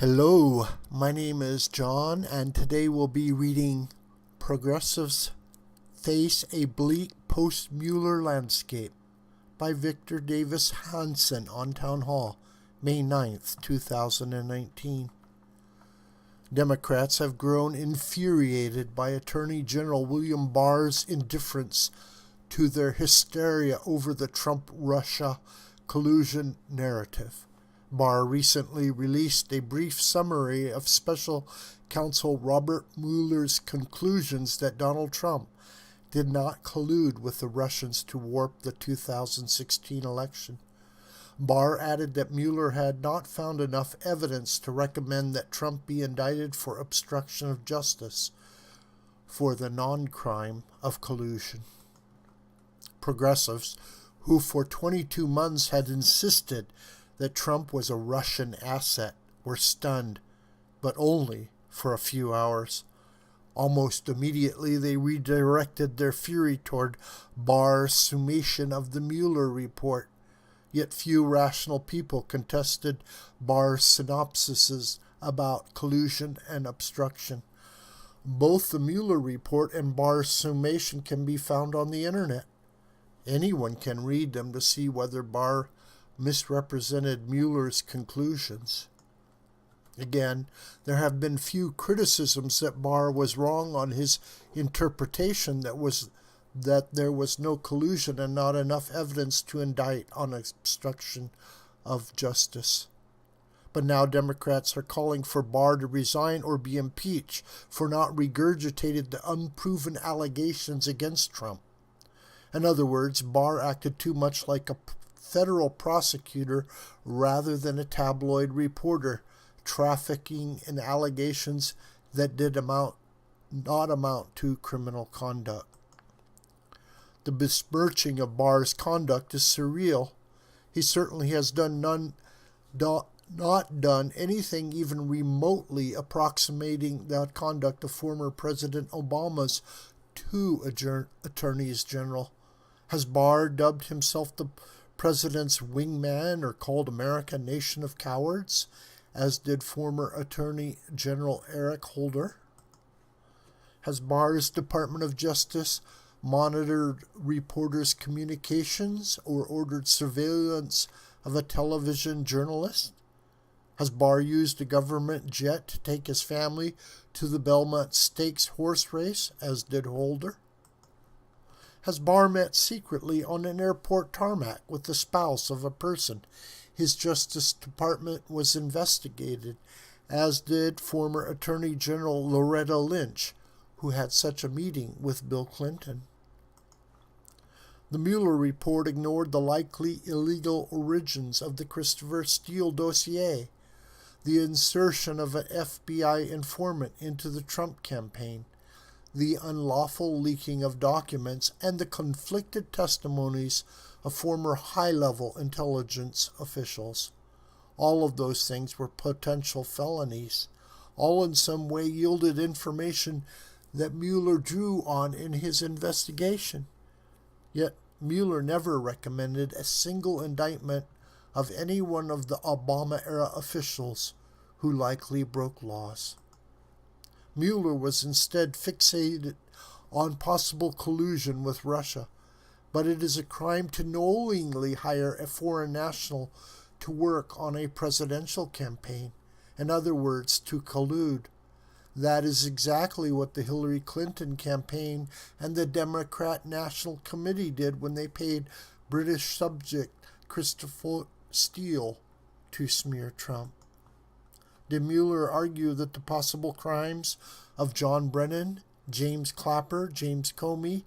Hello, my name is John, and today we'll be reading Progressives Face a Bleak Post-Mueller Landscape by Victor Davis Hanson on Townhall, May 9th, 2019. Democrats have grown infuriated by Attorney General William Barr's indifference to their hysteria over the Trump-Russia collusion narrative. Barr recently released a brief summary of special counsel Robert Mueller's conclusions that Donald Trump did not collude with the Russians to warp the 2016 election. Barr added that Mueller had not found enough evidence to recommend that Trump be indicted for obstruction of justice for the non-crime of collusion. Progressives, who for 22 months had insisted that Trump was a Russian asset, were stunned, but only for a few hours. Almost immediately they redirected their fury toward Barr's summation of the Mueller report. Yet few rational people contested Barr's synopsises about collusion and obstruction. Both the Mueller report and Barr's summation can be found on the internet. Anyone can read them to see whether Barr misrepresented Mueller's conclusions. Again, there have been few criticisms that Barr was wrong on his interpretation that there was no collusion and not enough evidence to indict on obstruction of justice. But now Democrats are calling for Barr to resign or be impeached for not regurgitating the unproven allegations against Trump. In other words, Barr acted too much like a federal prosecutor rather than a tabloid reporter, trafficking in allegations that did not amount to criminal conduct. The besmirching of Barr's conduct is surreal. He certainly has not done anything even remotely approximating the conduct of former President Obama's two attorneys general. Has Barr dubbed himself the president's wingman or called America a nation of cowards, as did former Attorney General Eric Holder? Has Barr's Department of Justice monitored reporters' communications or ordered surveillance of a television journalist? Has Barr used a government jet to take his family to the Belmont Stakes horse race, as did Holder? Has Barr met secretly on an airport tarmac with the spouse of a person his Justice Department was investigated, as did former Attorney General Loretta Lynch, who had such a meeting with Bill Clinton? The Mueller report ignored the likely illegal origins of the Christopher Steele dossier, the insertion of an FBI informant into the Trump campaign, the unlawful leaking of documents, and the conflicted testimonies of former high-level intelligence officials. All of those things were potential felonies. All in some way yielded information that Mueller drew on in his investigation. Yet Mueller never recommended a single indictment of any one of the Obama-era officials who likely broke laws. Mueller was instead fixated on possible collusion with Russia, but it is a crime to knowingly hire a foreign national to work on a presidential campaign. In other words, to collude. That is exactly what the Hillary Clinton campaign and the Democrat National Committee did when they paid British subject Christopher Steele to smear Trump. Did Mueller argue that the possible crimes of John Brennan, James Clapper, James Comey,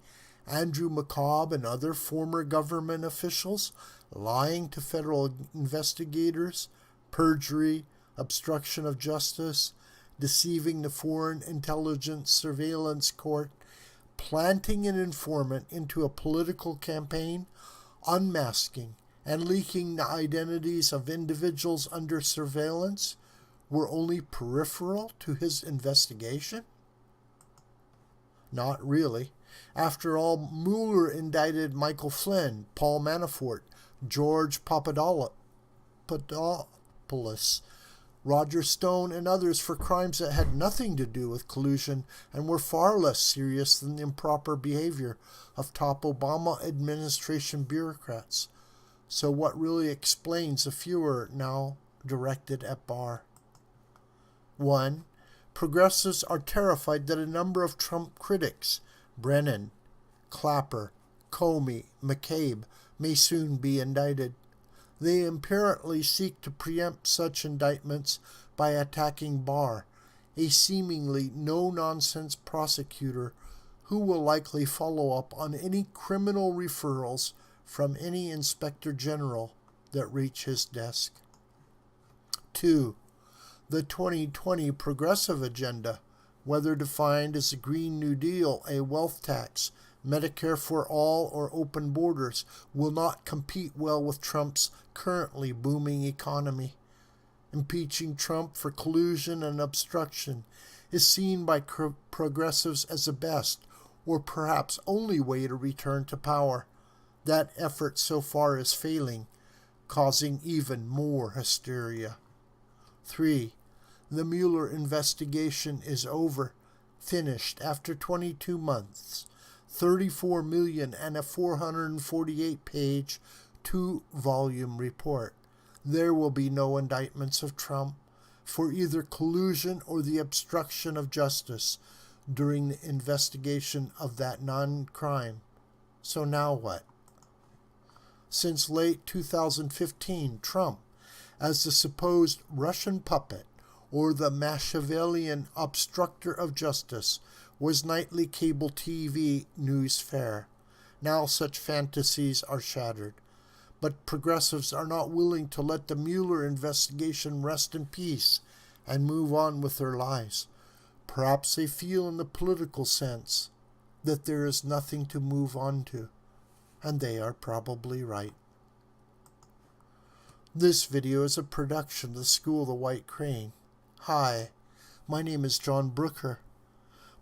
Andrew McCabe, and other former government officials, lying to federal investigators, perjury, obstruction of justice, deceiving the Foreign Intelligence Surveillance Court, planting an informant into a political campaign, unmasking and leaking the identities of individuals under surveillance, were only peripheral to his investigation? Not really. After all, Mueller indicted Michael Flynn, Paul Manafort, George Papadopoulos, Roger Stone and others for crimes that had nothing to do with collusion and were far less serious than the improper behavior of top Obama administration bureaucrats. So what really explains the furor now directed at Barr? 1. Progressives are terrified that a number of Trump critics, Brennan, Clapper, Comey, McCabe, may soon be indicted. They apparently seek to preempt such indictments by attacking Barr, a seemingly no-nonsense prosecutor who will likely follow up on any criminal referrals from any inspector general that reach his desk. 2. The 2020 progressive agenda, whether defined as a Green New Deal, a wealth tax, Medicare for all, or open borders, will not compete well with Trump's currently booming economy. Impeaching Trump for collusion and obstruction is seen by progressives as the best, or perhaps only way to return to power. That effort so far is failing, causing even more hysteria. 3. The Mueller investigation is over, finished after 22 months. 34 million and a 448-page, 2-volume report. There will be no indictments of Trump for either collusion or the obstruction of justice during the investigation of that non-crime. So now what? Since late 2015, Trump, as the supposed Russian puppet or the Machiavellian obstructor of justice, was nightly cable TV news fare. Now such fantasies are shattered. But progressives are not willing to let the Mueller investigation rest in peace and move on with their lives. Perhaps they feel in the political sense that there is nothing to move on to, and they are probably right. This video is a production of the School of the White Crane. Hi, my name is John Brooker.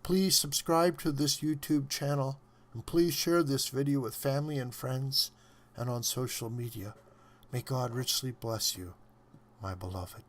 Please subscribe to this YouTube channel, and please share this video with family and friends and on social media. May God richly bless you, my beloved.